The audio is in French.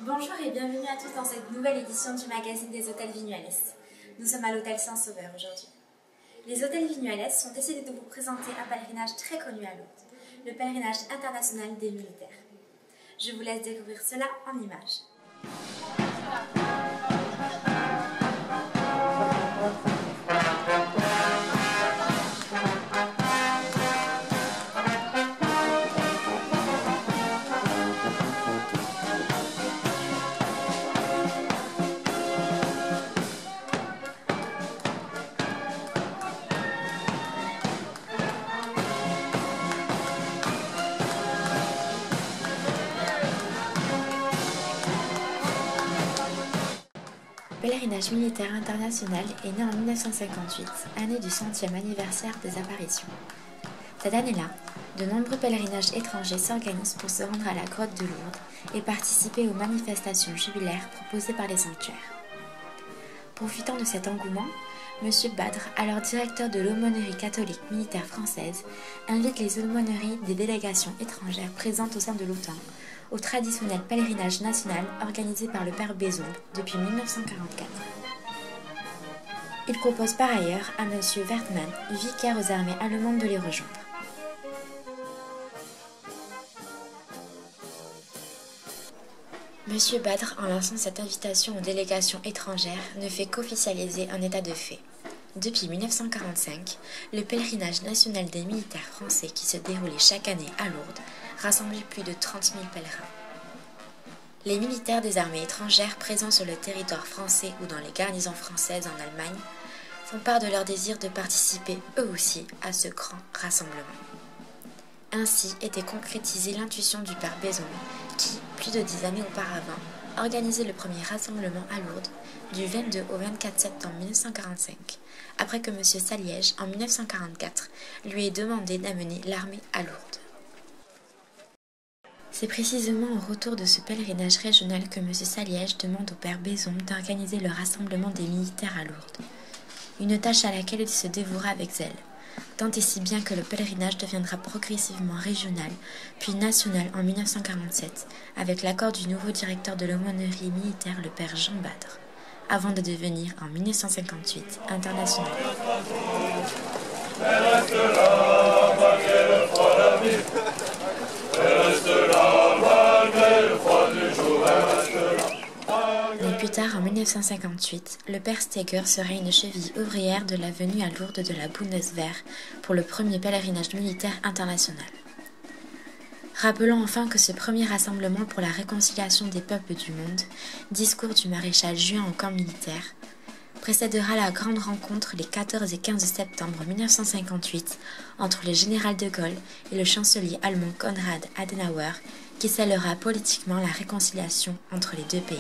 Bonjour et bienvenue à tous dans cette nouvelle édition du magazine des Hôtels Vignuales. Nous sommes à l'hôtel Saint-Sauveur aujourd'hui. Les Hôtels Vignuales ont décidé de vous présenter un pèlerinage très connu à Lourdes, le pèlerinage international des militaires. Je vous laisse découvrir cela en images. Le pèlerinage militaire international est né en 1958, année du 100e anniversaire des apparitions. Cette année-là, de nombreux pèlerinages étrangers s'organisent pour se rendre à la grotte de Lourdes et participer aux manifestations jubilaires proposées par les sanctuaires. Profitant de cet engouement, M. Badre, alors directeur de l'aumônerie catholique militaire française, invite les aumôneries des délégations étrangères présentes au sein de l'OTAN au traditionnel pèlerinage national organisé par le père Bézombe depuis 1944. Il propose par ailleurs à M. Wertmann, vicaire aux armées allemandes, de les rejoindre. M. Badre, en lançant cette invitation aux délégations étrangères, ne fait qu'officialiser un état de fait. Depuis 1945, le pèlerinage national des militaires français qui se déroulait chaque année à Lourdes rassemblait plus de 30 000 pèlerins. Les militaires des armées étrangères présents sur le territoire français ou dans les garnisons françaises en Allemagne font part de leur désir de participer eux aussi à ce grand rassemblement. Ainsi était concrétisée l'intuition du père Bézombe qui, plus de 10 années auparavant, organisait le premier rassemblement à Lourdes du 22 au 24 septembre 1945, après que M. Saliège, en 1944, lui ait demandé d'amener l'armée à Lourdes. C'est précisément au retour de ce pèlerinage régional que M. Saliège demande au père Bézombe d'organiser le rassemblement des militaires à Lourdes, une tâche à laquelle il se dévouera avec zèle, tant et si bien que le pèlerinage deviendra progressivement régional, puis national en 1947, avec l'accord du nouveau directeur de l'aumônerie militaire, le père Jean Badre, avant de devenir en 1958 international. Mais plus tard, en 1958, le père Steger serait une cheville ouvrière de la venue à Lourdes de la Bundeswehr pour le premier pèlerinage militaire international. Rappelons enfin que ce premier rassemblement pour la réconciliation des peuples du monde, discours du maréchal Juin au camp militaire, précédera la grande rencontre les 14 et 15 septembre 1958 entre le général de Gaulle et le chancelier allemand Konrad Adenauer, qui scellera politiquement la réconciliation entre les deux pays.